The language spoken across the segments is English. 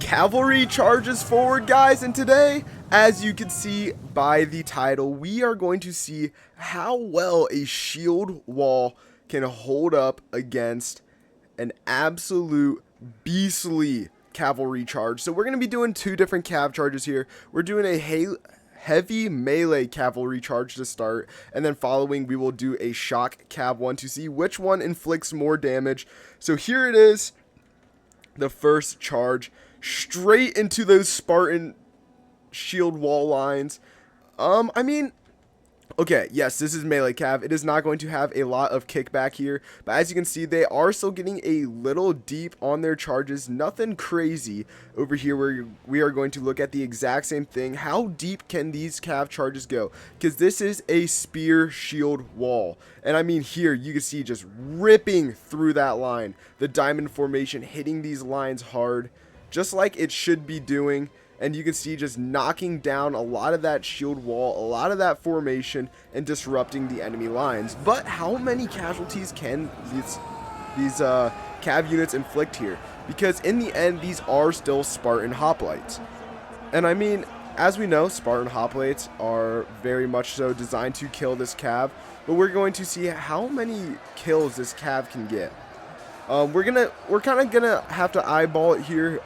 Cavalry charges forward, guys, and today, as you can see by the title, we are going to see how well a shield wall can hold up against an absolute beastly cavalry charge. So we're going to be doing two different cav charges here. We're doing a heavy melee cavalry charge to start, and then following we will do a shock cav one to see which one inflicts more damage. So here it is, the first charge straight into those Spartan shield wall lines. Okay, yes, this is melee cav. It is not going to have a lot of kickback here, but as you can see, they are still getting a little deep on their charges. Nothing crazy over here where we are going to look at the exact same thing. How deep can these cav charges go? Because this is a spear shield wall. And I mean, here you can see just ripping through that line. The diamond formation hitting these lines hard, just like it should be doing. And you can see just knocking down a lot of that shield wall, a lot of that formation, and disrupting the enemy lines. But how many casualties can these cav units inflict here? Because in the end, these are still Spartan hoplites. And I mean, as we know, Spartan hoplites are very much so designed to kill this cav. But we're going to see how many kills this cav can get. We're kind of gonna have to eyeball it here.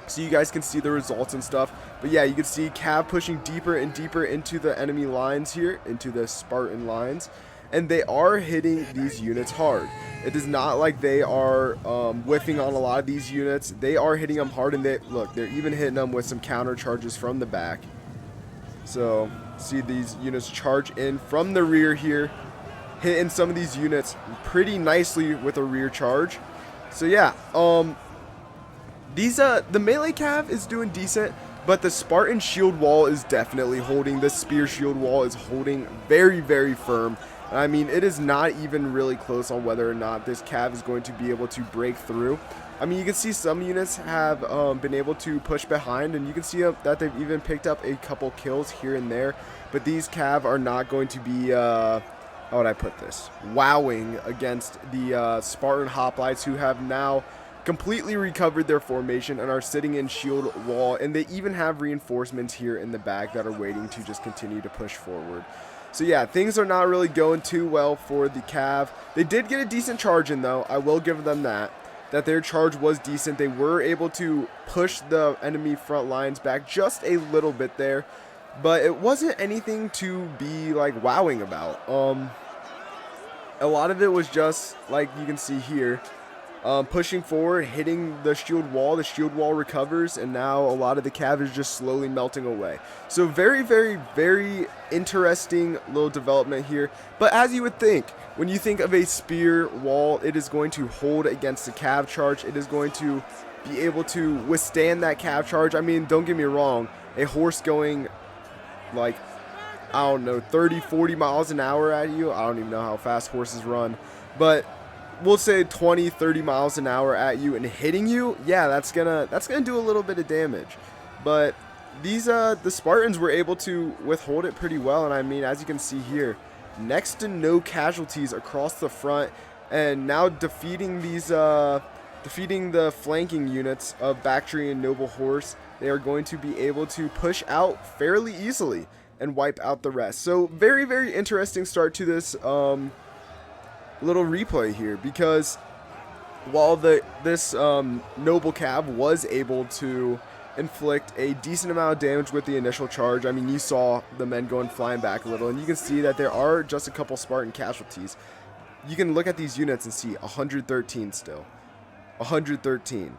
So you guys can see the results and stuff. But yeah, you can see cav pushing deeper and deeper into the enemy lines here, into the Spartan lines, and they are hitting these units hard. It is not like they are whiffing on a lot of these units. They are hitting them hard, and they're even hitting them with some counter charges from the back. So see these units charge in from the rear here, hitting some of these units pretty nicely with a rear charge. So yeah, the melee cav is doing decent, but the Spartan shield wall is definitely holding. The spear shield wall is holding very, very firm. I mean, it is not even really close on whether or not this cav is going to be able to break through. I mean, you can see some units have been able to push behind, and you can see that they've even picked up a couple kills here and there. But these cav are not going to be, how would I put this, wowing against the Spartan hoplites, who have now completely recovered their formation and are sitting in shield wall, and they even have reinforcements here in the back that are waiting to just continue to push forward. So yeah, things are not really going too well for the cav. They did get a decent charge in, though. I will give them that their charge was decent. They were able to push the enemy front lines back just a little bit there, but it wasn't anything to be like wowing about. A lot of it was just like you can see here, pushing forward, hitting the shield wall recovers, and now a lot of the cav is just slowly melting away. So very, very, very interesting little development here. But as you would think, when you think of a spear wall, it is going to hold against the cav charge. It is going to be able to withstand that cav charge. I mean, don't get me wrong, a horse going like, I don't know, 30, 40 miles an hour at you, I don't even know how fast horses run, but we'll say 20, 30 miles an hour at you and hitting you, yeah, that's gonna do a little bit of damage. But these the Spartans were able to withhold it pretty well, and I mean, as you can see here, next to no casualties across the front, and now defeating the flanking units of Bactrian Noble Horse. They are going to be able to push out fairly easily and wipe out the rest. So very, very interesting start to this little replay here, because while this noble cav was able to inflict a decent amount of damage with the initial charge, I mean, you saw the men going flying back a little, and you can see that there are just a couple Spartan casualties. You can look at these units and see 113 still, 113,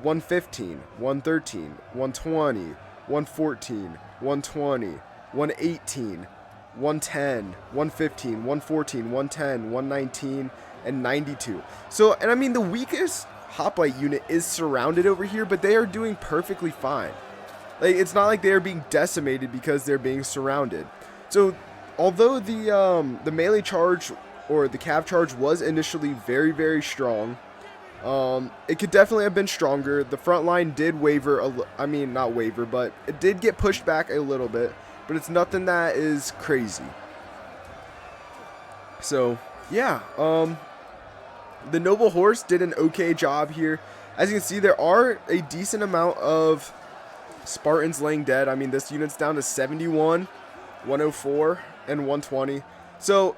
115, 113, 120, 114, 120, 118, 110, 115, 114, 110, 119, and 92. So, and I mean, the weakest hoplite unit is surrounded over here, but they are doing perfectly fine. Like, it's not like they are being decimated because they're being surrounded. So, although the melee charge or the cav charge was initially very, very strong, it could definitely have been stronger. The front line did waver, I mean, not waver, but it did get pushed back a little bit. But it's nothing that is crazy. So, yeah. The Noble Horse did an okay job here. As you can see, there are a decent amount of Spartans laying dead. I mean, this unit's down to 71, 104, and 120. So,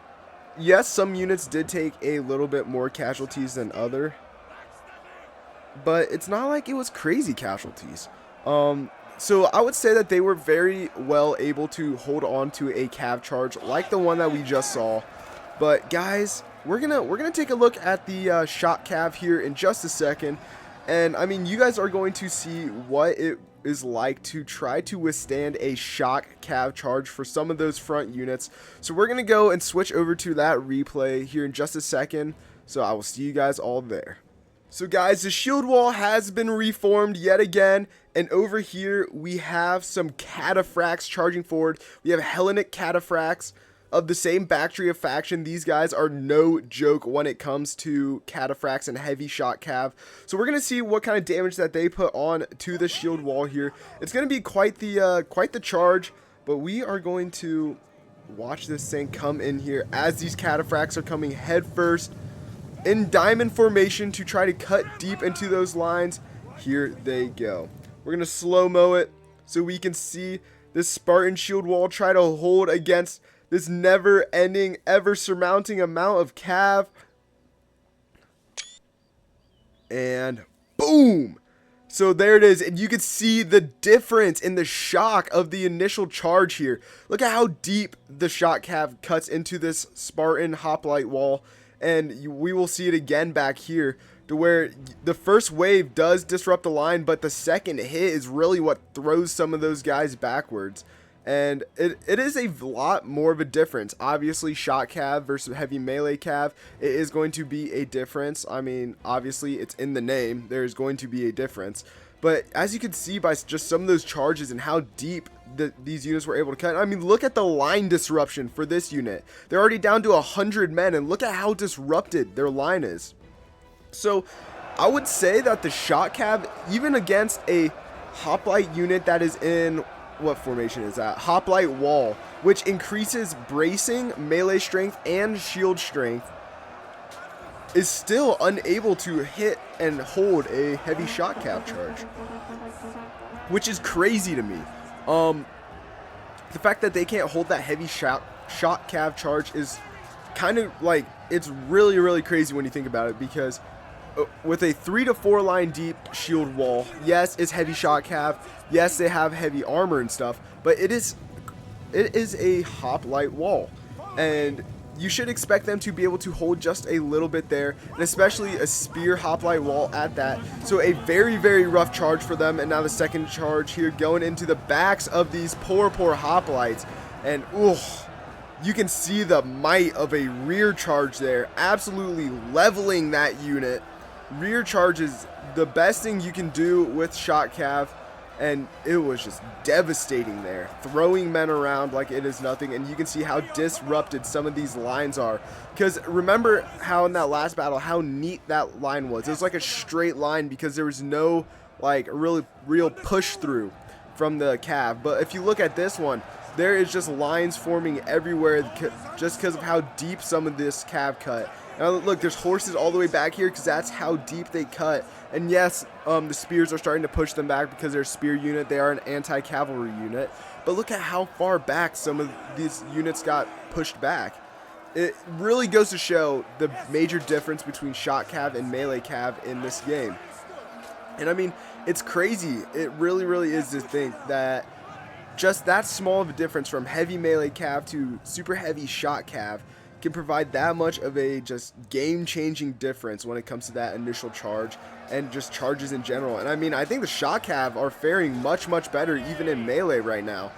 yes, some units did take a little bit more casualties than other, but it's not like it was crazy casualties. So I would say that they were very well able to hold on to a cav charge like the one that we just saw. But guys, we're gonna take a look at the shot cav here in just a second, and I mean, you guys are going to see what it is like to try to withstand a shock cav charge for some of those front units. So we're gonna go and switch over to that replay here in just a second. So I will see you guys all there. So guys, the shield wall has been reformed yet again, and over here we have some cataphracts charging forward. We have Hellenic cataphracts of the same Bactria faction. These guys are no joke when it comes to cataphracts and heavy shot cav. So we're gonna see what kind of damage that they put on to the shield wall here. It's gonna be quite the charge, but we are going to watch this thing come in here as these cataphracts are coming head first in diamond formation to try to cut deep into those lines. Here they go. We're gonna slow-mo it so we can see this Spartan shield wall try to hold against this never-ending, ever-surmounting amount of cav. And boom! So there it is, and you can see the difference in the shock of the initial charge here. Look at how deep the shot cav cuts into this Spartan hoplite wall. And we will see it again back here, to where the first wave does disrupt the line, but the second hit is really what throws some of those guys backwards. And it is a lot more of a difference. Obviously, shot cav versus heavy melee cav, it is going to be a difference. I mean, obviously, it's in the name. There's going to be a difference. But as you can see by just some of those charges and how deep these units were able to cut. I mean, look at the line disruption for this unit. They're already down to 100 men, and look at how disrupted their line is. So I would say that the shot cav, even against a hoplite unit that is in, what formation is that? Hoplite wall, which increases bracing, melee strength, and shield strength, is still unable to hit and hold a heavy shot cav charge, which is crazy to me. The fact that they can't hold that heavy shot cav charge is kind of like, it's really crazy when you think about it, because with a 3 to 4 line deep shield wall, yes, it's heavy shot cav, yes, they have heavy armor and stuff, but it is a hoplite wall, and you should expect them to be able to hold just a little bit there, and especially a spear hoplite wall at that. So a very rough charge for them, and now the second charge here going into the backs of these poor hoplites, and you can see the might of a rear charge there, absolutely leveling that unit. Rear charge is the best thing you can do with shot cav, and it was just devastating there, throwing men around like it is nothing. And you can see how disrupted some of these lines are, because remember how in that last battle how neat that line was. It was like a straight line because there was no like real push through from the cav. But if you look at this one, there is just lines forming everywhere just because of how deep some of this cav cut. Now look, there's horses all the way back here because that's how deep they cut. And yes, the spears are starting to push them back because they're a spear unit. They are an anti-cavalry unit. But look at how far back some of these units got pushed back. It really goes to show the major difference between shot cav and melee cav in this game. And I mean, it's crazy. It really is to think that just that small of a difference from heavy melee cav to super heavy shot cav can provide that much of a just game-changing difference when it comes to that initial charge and just charges in general. And I mean, I think the shot cav are faring much better even in melee right now.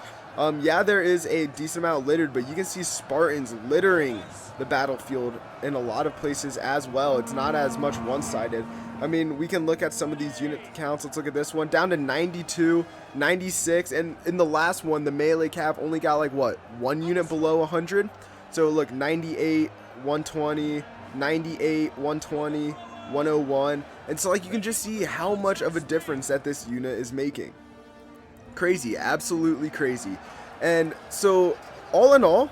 Yeah, there is a decent amount littered, but you can see Spartans littering the battlefield in a lot of places as well. It's not as much one-sided. I mean, we can look at some of these unit counts. Let's look at this one, down to 92, 96, and in the last one, the melee cav only got like, what, 1 unit below 100? So look, 98, 120, 98, 120, 101. And so like you can just see how much of a difference that this unit is making. Crazy, absolutely crazy. And so all in all,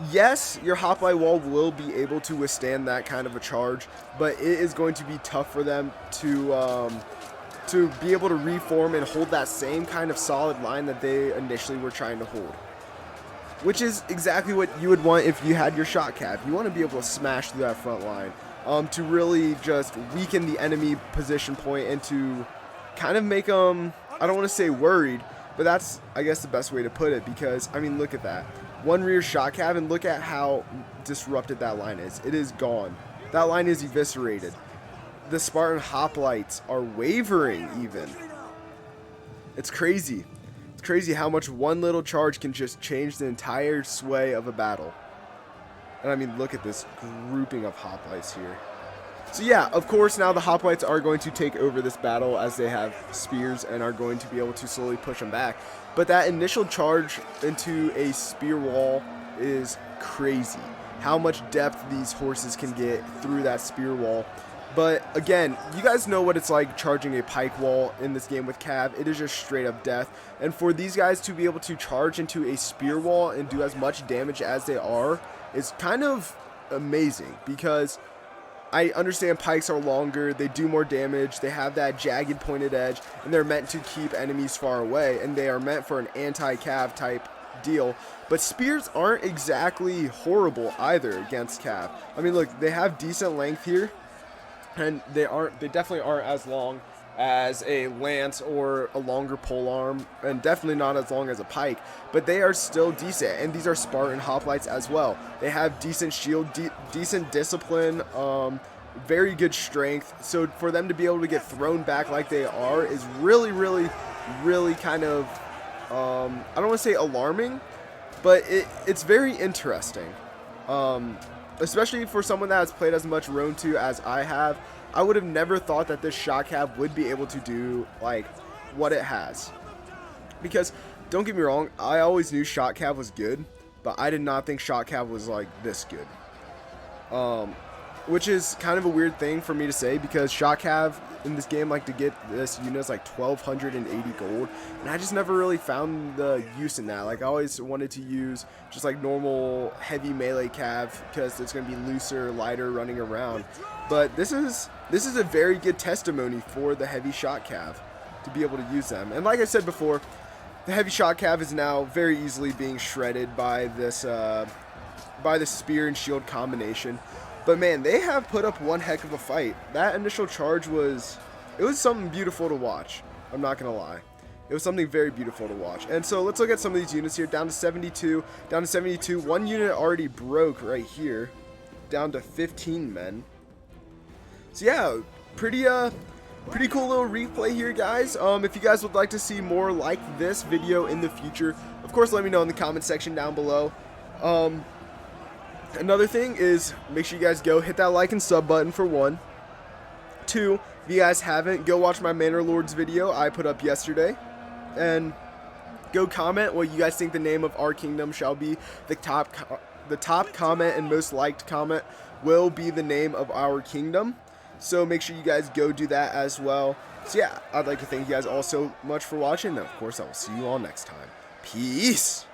yes, your hoplite wall will be able to withstand that kind of a charge, but it is going to be tough for them to be able to reform and hold that same kind of solid line that they initially were trying to hold. Which is exactly what you would want if you had your shot cav. You want to be able to smash through that front line to really just weaken the enemy position point and to kind of make them, I don't want to say worried, but that's, I guess, the best way to put it, because, I mean, look at that. One rear shot cav, and look at how disrupted that line is. It is gone. That line is eviscerated. The Spartan hoplites are wavering even. It's crazy. It's crazy how much one little charge can just change the entire sway of a battle. And I mean, look at this grouping of hoplites here. So yeah, of course, now the hoplites are going to take over this battle as they have spears and are going to be able to slowly push them back. But that initial charge into a spear wall is crazy. How much depth these horses can get through that spear wall. But again, you guys know what it's like charging a pike wall in this game with Cav. It is just straight up death. And for these guys to be able to charge into a spear wall and do as much damage as they are is kind of amazing, because I understand pikes are longer, they do more damage, they have that jagged pointed edge, and they're meant to keep enemies far away, and they are meant for an anti-Cav type deal. But spears aren't exactly horrible either against Cav. I mean, look, they have decent length here, and they definitely aren't as long as a lance or a longer polearm, and definitely not as long as a pike, but they are still decent. And these are Spartan hoplites as well. They have decent shield, decent discipline, very good strength. So for them to be able to get thrown back like they are is really, really, really kind of I don't want to say alarming, but it's very interesting. Especially for someone that has played as much Roan 2 as I have. I would have never thought that this shot cav would be able to do like what it has. Because don't get me wrong, I always knew shot cav was good, but I did not think shot cav was like this good. Which is kind of a weird thing for me to say, because shot cav in this game, like, to get this unit is like 1280 gold, and I just never really found the use in that. Like, I always wanted to use just like normal heavy melee cav because it's going to be looser, lighter running around. But this is a very good testimony for the heavy shot cav to be able to use them. And like I said before, the heavy shot cav is now very easily being shredded by this by the spear and shield combination. But man, they have put up one heck of a fight. That initial charge was something beautiful to watch. I'm not gonna lie. It was something very beautiful to watch. And so let's look at some of these units here. Down to 72. Down to 72. One unit already broke right here. Down to 15 men. So yeah, pretty cool little replay here, guys. If you guys would like to see more like this video in the future, of course, let me know in the comment section down below. Another thing is, make sure you guys go hit that like and sub button for 1. 2, if you guys haven't, go watch my Manor Lords video I put up yesterday. And go comment what you guys think the name of our kingdom shall be. The top comment and most liked comment will be the name of our kingdom. So make sure you guys go do that as well. So yeah, I'd like to thank you guys all so much for watching. And of course, I will see you all next time. Peace!